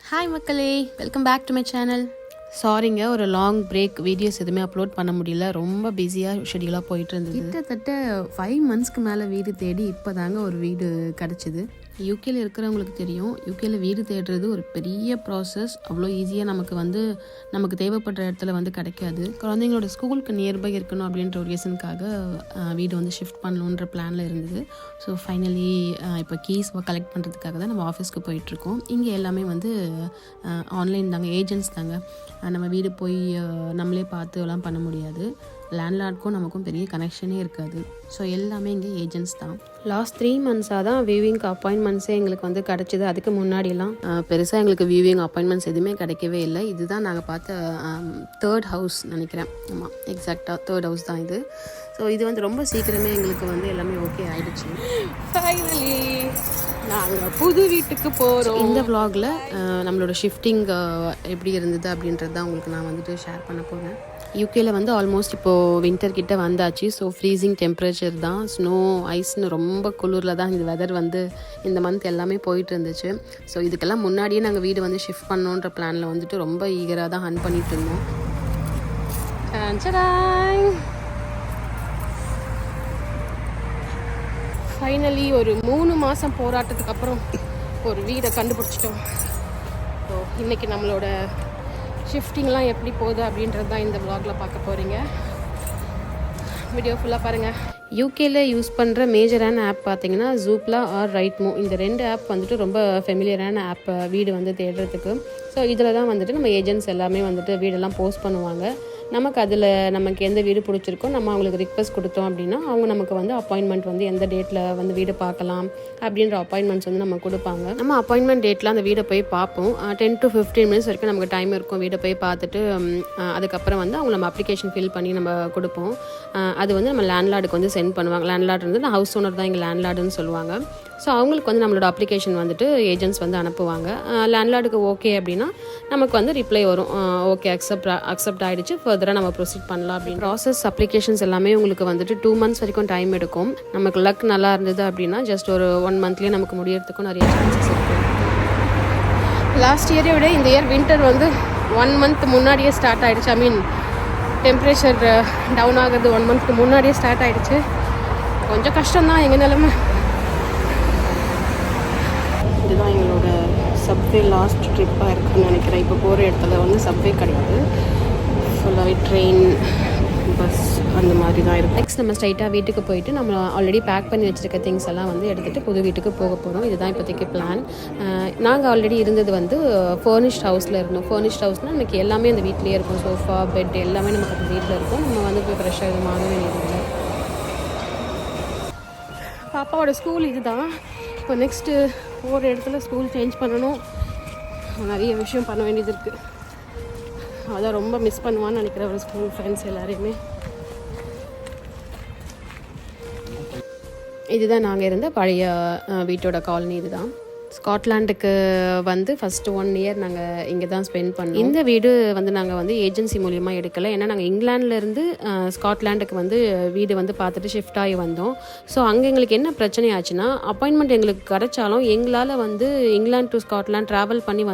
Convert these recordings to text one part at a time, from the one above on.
Hi மக்களே, welcome back to my channel. சாரிங்க, ஒரு லாங் பிரேக், வீடியோஸ் எதுவுமே அப்லோட் பண்ண முடியல. ரொம்ப பிஸியாக ஷெடியூலாக போயிட்டு இருந்தது. கிட்டத்தட்ட 5 monthsக்கு மேலே வீடு தேடி இப்போ தாங்க ஒரு வீடு கிடச்சிது. யூகேல இருக்கிறவங்களுக்கு தெரியும், யூகேல வீடு தேடுறது ஒரு பெரிய ப்ராசஸ். அவ்வளோ ஈஸியாக நமக்கு தேவைப்படுற இடத்துல கிடைக்காது. குழந்தைங்களோட ஸ்கூலுக்கு நியர்பை இருக்கணும் அப்படின்ற ஒரு ரீசனுக்காக வீடு ஷிஃப்ட் பண்ணணுன்ற பிளானில் இருந்தது. ஸோ ஃபைனலி இப்போ கீஸ் கலெக்ட் பண்ணுறதுக்காக தான் நம்ம ஆஃபீஸ்க்கு போயிட்டுருக்கோம். இங்கே எல்லாமே ஆன்லைன் தாங்க, ஏஜென்ட்ஸ் தாங்க. நம்ம வீடு போய் நம்மளே பார்த்து எல்லாம் பண்ண முடியாது. லேண்ட்லார்டுக்கும் நமக்கும் பெரிய கனெக்ஷனே இருக்காது. ஸோ எல்லாமே இங்கே ஏஜென்ட்ஸ் தான். லாஸ்ட் 3 monthsஸாக தான் வியூவிங்க்கு அப்பாயின்மெண்ட்ஸே எங்களுக்கு கிடச்சிது. அதுக்கு முன்னாடியெல்லாம் பெருசாக எங்களுக்கு வியூவிங் அப்பாயின்மெண்ட்ஸ் எதுவுமே கிடைக்கவே இல்லை. இதுதான் நாங்கள் பார்த்த 3rd ஹவுஸ் நினைக்கிறேன். ஆமாம், எக்ஸாக்டாக 3rd ஹவுஸ் தான் இது. ஸோ இது ரொம்ப சீக்கிரமே எங்களுக்கு எல்லாமே ஓகே ஆகிடுச்சு. ஃபைனலி நாங்கள் புது வீட்டுக்கு போகிறோம். இந்த vlogல நம்மளோட ஷிஃப்டிங் எப்படி இருந்தது அப்படின்றது தான் உங்களுக்கு நான் ஷேர் பண்ண போகிறேன். யூகேல ஆல்மோஸ்ட் இப்போது வின்டர் கிட்ட வந்தாச்சு. ஸோ ஃப்ரீசிங் டெம்பரேச்சர் தான், ஸ்னோ ஐஸ்னு ரொம்ப குளிரில் தான் இந்த வெதர் இந்த மந்த் எல்லாமே போயிட்டு இருந்துச்சு. ஸோ இதுக்கெல்லாம் முன்னாடியே நாங்கள் வீடு ஷிஃப்ட் பண்ணோன்ற பிளானில் ரொம்ப ஈகராக தான் ஹன் பண்ணிட்டு இருந்தோம். ஃபைனலி ஒரு 3 மாதம் போராட்டத்துக்கு அப்புறம் ஒரு வீடை கண்டுபிடிச்சிட்டோம். ஸோ இன்றைக்கி நம்மளோட ஷிஃப்டிங்லாம் எப்படி போகுது அப்படின்றது தான் இந்த vlogல பார்க்க போகிறீங்க. வீடியோ ஃபுல்லாக பாருங்கள். யூகேல யூஸ் பண்ணுற மேஜரான ஆப் பார்த்தீங்கன்னா ஜூப்லா ஆர் ரைட்மோ. இந்த 2 ஆப் ரொம்ப ஃபெமிலியரான ஆப் வீடு தேடுறதுக்கு. ஸோ இதில் தான் நம்ம ஏஜென்ட்ஸ் எல்லாமே வீடெல்லாம் போஸ்ட் பண்ணுவாங்க. நமக்கு எந்த வீடு பிடிச்சிருக்கோ நம்ம அவங்களுக்கு ரிக்வெஸ்ட் கொடுத்தோம் அப்படின்னா அவங்க நமக்கு அப்பாயின்மெண்ட் எந்த டேட்டில் வீடு பார்க்கலாம் அப்படின்ற அப்பாயின்மெண்ட்ஸ் நம்ம கொடுப்பாங்க. நம்ம அப்பாயின்மெண்ட் டேட்டில் அந்த வீடை போய் பார்ப்போம். 10 to 15 minutes வரைக்கும் நமக்கு டைம் இருக்கும். வீடை போய் பார்த்துட்டு அதுக்கப்புறம் அவங்க நம்ம அப்ளிகேஷன் ஃபில் பண்ணி நம்ம கொடுப்போம். அது நம்ம லேண்ட்லார்டுக்கு சென்ட் பண்ணுவாங்க. லேண்ட்லார்டு ஹவுஸ் ஓனர் தான் இங்கே லேண்ட்லார்டுன்னு சொல்லுவாங்க. ஸோ அவங்களுக்கு நம்மளோட அப்ளிகேஷன் ஏஜென்ட்ஸ் அனுப்புவாங்க. லேண்ட்லார்டுக்கு ஓகே அப்படின்னா நமக்கு ரிப்ளை வரும், ஓகே அக்செப்ட் ஆகிடுச்சு, ஃபர்தராக நம்ம ப்ரொசீட் பண்ணலாம் அப்படின்னு. ப்ராசஸ் அப்ளிகேஷன்ஸ் எல்லாமே உங்களுக்கு 2 months வரைக்கும் டைம் எடுக்கும். நமக்கு லக் நல்லா இருந்தது அப்படின்னா ஜஸ்ட் ஒரு 1 monthலேயே நமக்கு முடியறதுக்கும் நிறைய சான்சஸ் இருக்குது. லாஸ்ட் இயரை விட இந்த இயர் வின்டர் 1 month முன்னாடியே ஸ்டார்ட் ஆகிடுச்சு. ஐ மீன் டெம்பரேச்சர் டவுன் ஆகிறது 1 monthக்கு முன்னாடியே ஸ்டார்ட் ஆகிடுச்சு. கொஞ்சம் கஷ்டம்தான் எங்கள் நிலைமை. இதுதான் எங்களோட சப்வே லாஸ்ட் ட்ரிப்பாக இருக்குதுன்னு நினைக்கிறேன். இப்போ போகிற இடத்துல சப்வே கிடையாது, ஃபுல்லாகவே ட்ரெயின் பஸ் அந்த மாதிரி தான் இருக்கும். நெக்ஸ்ட் நம்ம ஸ்ட்ரைட்டாக வீட்டுக்கு போயிட்டு நம்ம ஆல்ரெடி பேக் பண்ணி வச்சுருக்க திங்ஸ் எல்லாம் எடுத்துகிட்டு புது வீட்டுக்கு போக போகிறோம். இதுதான் இப்போதைக்கு பிளான். நாங்கள் ஆல்ரெடி இருந்தது ஃபர்னிஷ்ட் ஹவுஸில் இருந்தோம். ஃபர்னிஷ்ட் ஹவுஸ்னால் நமக்கு எல்லாமே அந்த வீட்லேயே இருக்கும். சோஃபா, பெட் எல்லாமே நமக்கு அந்த வீட்டில் இருக்கும். நம்ம போய் ஃப்ரெஷ்ஷாக இது வாங்க வேண்டியதில்லை. பாப்பாவோட ஸ்கூல் இதுதான். இப்போ நெக்ஸ்ட்டு போகிற இடத்துல ஸ்கூல் சேஞ்ச் பண்ணணும். நிறைய விஷயம் பண்ண வேண்டியது இருக்குது. அதான் ரொம்ப மிஸ் பண்ணுவான்னு நினைக்கிறேன் ஒரு ஸ்கூல் ஃப்ரெண்ட்ஸ் எல்லாரையுமே. இதுதான் நாங்கள் இருந்த பழைய வீட்டோட காலனி. இதுதான் ஸ்காட்லாண்டுக்கு ஃபஸ்ட்டு 1 year நாங்கள் இங்கே தான் ஸ்பெண்ட் பண்ணோம். இந்த வீடு நாங்கள் ஏஜென்சி மூலிமா எடுக்கலை. ஏன்னா நாங்கள் இங்கிலாந்துலேருந்து ஸ்காட்லாண்டுக்கு வீடு பார்த்துட்டு ஷிஃப்ட் ஆகி வந்தோம். ஸோ அங்கே எங்களுக்கு என்ன பிரச்சனை ஆச்சுன்னா, அப்பாயின்மெண்ட் எங்களுக்கு கிடைச்சாலும் எங்களால் இங்கிலாந்து டு ஸ்காட்லாண்ட் ட்ராவல் பண்ணி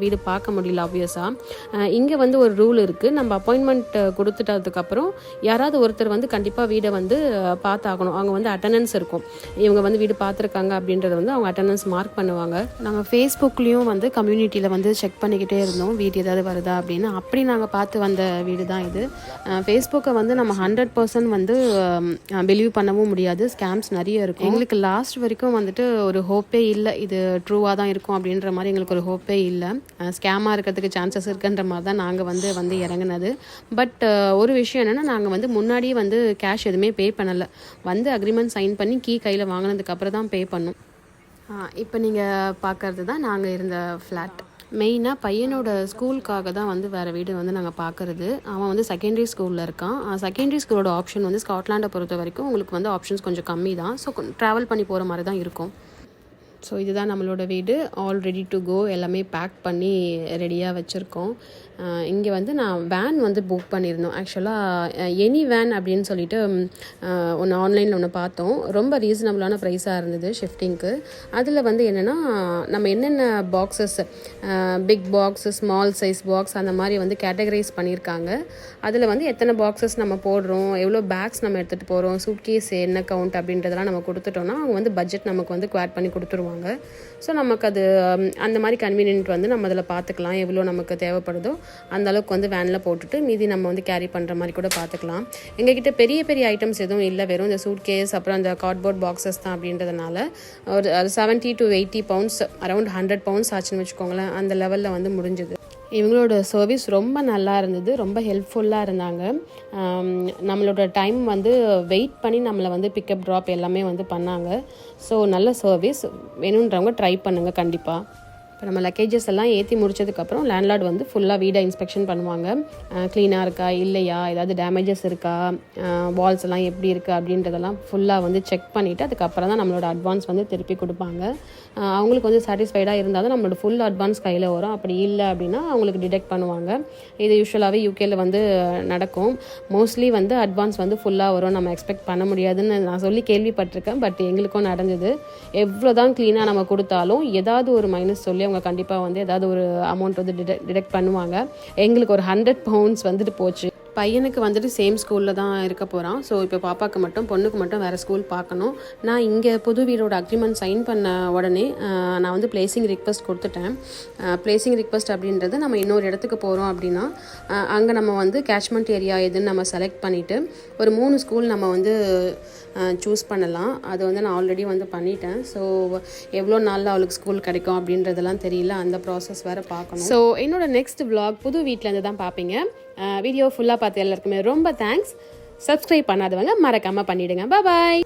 வீடு பார்க்க முடியல. ஆப்வியஸாக இங்கே ஒரு ரூல் இருக்குது. நம்ம அப்பாயின்மெண்ட் கொடுத்துட்டதுக்கப்புறம் யாராவது ஒருத்தர் கண்டிப்பாக வீடை பார்த்தாகணும். அவங்க அட்டண்டன்ஸ் இருக்கும். இவங்க வீடு பார்த்துருக்காங்க அப்படின்றத அவங்க அட்டண்டன்ஸ் மார்க் பண்ணுவாங்க. நாங்கள் ஃபேஸ்புக்லேயும் கம்யூனிட்டியில் செக் பண்ணிக்கிட்டே இருந்தோம் வீடு ஏதாவது வருதா அப்படின்னு. அப்படி நாங்கள் பார்த்து வந்த வீடு தான் இது. ஃபேஸ்புக்கை நம்ம 100% பிலீவ் பண்ணவும் முடியாது. ஸ்கேம்ஸ் நிறைய இருக்கும். எங்களுக்கு லாஸ்ட் வரைக்கும் ஒரு ஹோப்பே இல்லை, இது ட்ரூவாக தான் இருக்கும் அப்படின்ற மாதிரி எங்களுக்கு ஒரு ஹோப்பே இல்லை. ஸ்கேமாக இருக்கிறதுக்கு சான்சஸ் இருக்குன்ற மாதிரி தான் நாங்கள் இறங்குனது. பட் ஒரு விஷயம் என்னென்னா, நாங்கள் முன்னாடியே கேஷ் எதுவுமே பே பண்ணலை. அக்ரிமெண்ட் சைன் பண்ணி கீ கையில் வாங்கினதுக்கப்புறம் தான் பே பண்ணோம். இப்போ நீங்கள் பார்க்குறது தான் நாங்கள் இருந்த ஃப்ளாட். மெயினாக பையனோட ஸ்கூலுக்காக தான் வேறு வீடு நாங்கள் பார்க்குறது. அவன் செகண்டரி ஸ்கூலில் இருக்கான். செகண்டரி ஸ்கூலோட ஆப்ஷன் ஸ்காட்லாண்டை பொறுத்த வரைக்கும் உங்களுக்கு ஆப்ஷன்ஸ் கொஞ்சம் கம்மி தான். ஸோ ட்ராவல் பண்ணி போகிற மாதிரி தான் இருக்கும். ஸோ இதுதான் நம்மளோட வீடு. ஆல் ரெடி டு கோ, எல்லாமே பேக் பண்ணி ரெடியாக வச்சுருக்கோம். இங்கே வந்து நான் வேன் வந்து புக் பண்ணியிருந்தோம். ஆக்சுவலாக எனி வேன் அப்படின்னு சொல்லிட்டு ஒன்று ஆன்லைனில் ஒன்று பார்த்தோம். ரொம்ப ரீசனபிளான ப்ரைஸாக இருந்தது ஷிஃப்டிங்க்கு. அதில் வந்து என்னென்னா நம்ம என்னென்ன boxes, big box, small size box அந்த மாதிரி வந்து கேட்டகரைஸ் பண்ணியிருக்காங்க. அதில் வந்து எத்தனை பாக்ஸஸ் நம்ம போடுறோம், எவ்வளோ பேக்ஸ் நம்ம எடுத்துகிட்டு போகிறோம், சூட்கேஸ் என்ன கவுண்ட் அப்படின்றதெல்லாம் நம்ம கொடுத்துட்டோம்னா அவங்க வந்து பட்ஜெட் நமக்கு வந்து குவாட் பண்ணி கொடுத்துருவாங்க. ஸோ நமக்கு அது அந்த மாதிரி கன்வீனியன்ட் வந்து நம்ம அதில் பார்த்துக்கலாம். எவ்வளோ நமக்கு தேவைப்படுதோ அந்த அளவுக்கு வந்து வேனில் போட்டுட்டு மீதி நம்ம வந்து கேரி பண்ணுற மாதிரி கூட பார்த்துக்கலாம். எங்ககிட்ட பெரிய பெரிய ஐட்டம்ஸ் எதுவும் இல்லை, வெறும் இந்த சூட் கேஸ் அப்புறம் அந்த கார்ட்போர்ட் பாக்ஸஸ் தான். அப்படின்றதுனால ஒரு 70 to 80 pounds, அரௌண்ட் 100 pounds ஆச்சுன்னு வச்சுக்கோங்களேன். அந்த லெவலில் வந்து முடிஞ்சுது. இவங்களோட சர்வீஸ் ரொம்ப நல்லா இருந்தது, ரொம்ப ஹெல்ப்ஃபுல்லாக இருந்தாங்க. நம்மளோட டைம் வந்து வெயிட் பண்ணி நம்மளை வந்து பிக்கப் ட்ராப் எல்லாமே வந்து பண்ணாங்க. ஸோ நல்ல சர்வீஸ், வேணுன்றவங்க ட்ரை பண்ணுங்கள் கண்டிப்பாக. இப்போ நம்ம லக்கேஜஸ் எல்லாம் ஏற்றி முடிச்சதுக்கப்புறம் லேண்ட்லார்ட் வந்து ஃபுல்லாக வீடை இன்ஸ்பெக்ஷன் பண்ணுவாங்க. க்ளீனாக இருக்கா இல்லையா, ஏதாவது டேமேஜஸ் இருக்கா, வால்ஸ் எல்லாம் எப்படி இருக்குது அப்படின்றதெல்லாம் ஃபுல்லாக வந்து செக் பண்ணிவிட்டு அதுக்கப்புறம் தான் நம்மளோட அட்வான்ஸ் வந்து திருப்பி கொடுப்பாங்க. அவங்களுக்கு வந்து சாட்டிஸ்ஃபைடாக இருந்தால் தான் நம்மளோட ஃபுல் அட்வான்ஸ் கையில் வரும். அப்படி இல்லை அப்படின்னா அவங்களுக்கு டிடெக்ட் பண்ணுவாங்க. இது யூஸ்வலாகவே யூகேல வந்து நடக்கும். மோஸ்ட்லி வந்து அட்வான்ஸ் வந்து ஃபுல்லாக வரும், நம்ம எக்ஸ்பெக்ட் பண்ண முடியாதுன்னு நான் சொல்லி கேள்விப்பட்டிருக்கேன். பட் எங்களுக்கும் நடந்தது. எவ்வளோ தான் க்ளீனாக நம்ம கொடுத்தாலும் ஏதாவது ஒரு மைனஸ் சொல்லி அவங்க கண்டிப்பாக வந்து ஏதாவது ஒரு அமௌண்ட் வந்து டிடெக்ட் பண்ணுவாங்க. எங்களுக்கு ஒரு 100 pounds வந்துட்டு போச்சு. பையனுக்கு வந்துட்டு சேம் ஸ்கூலில் தான் இருக்க போகிறான். ஸோ இப்போ பாப்பாவுக்கு மட்டும், பொண்ணுக்கு மட்டும் வேறு ஸ்கூல் பார்க்கணும். நான் இங்கே புது வீடோட அக்ரிமெண்ட் சைன் பண்ண உடனே நான் வந்து பிளேசிங் ரிக்வெஸ்ட் கொடுத்துட்டேன். பிளேசிங் ரிக்வெஸ்ட் அப்படின்றது நம்ம இன்னொரு இடத்துக்கு போகிறோம் அப்படின்னா அங்கே நம்ம வந்து கேட்ச்மெண்ட் ஏரியா எதுன்னு நம்ம செலக்ட் பண்ணிவிட்டு ஒரு 3 ஸ்கூல் நம்ம வந்து சூஸ் பண்ணலாம். அது வந்து நான் ஆல்ரெடி வந்து பண்ணிட்டேன். ஸோ எவ்வளோ நாளில் அவளுக்கு ஸ்கூல் கிடைக்கும் அப்படின்றதெல்லாம் தெரியல, அந்த ப்ராசஸ் வேறு பார்க்கணும். ஸோ என்னோட நெக்ஸ்ட் vlog புது வீட்டிலேருந்து தான் பார்ப்பீங்க. வீடியோ ஃபுல்லாக பார்த்து எல்லாருக்குமே ரொம்ப தேங்க்ஸ். சப்ஸ்கிரைப் பண்ணாதவங்க மறக்காமல் பண்ணிவிடுங்க. பாய்.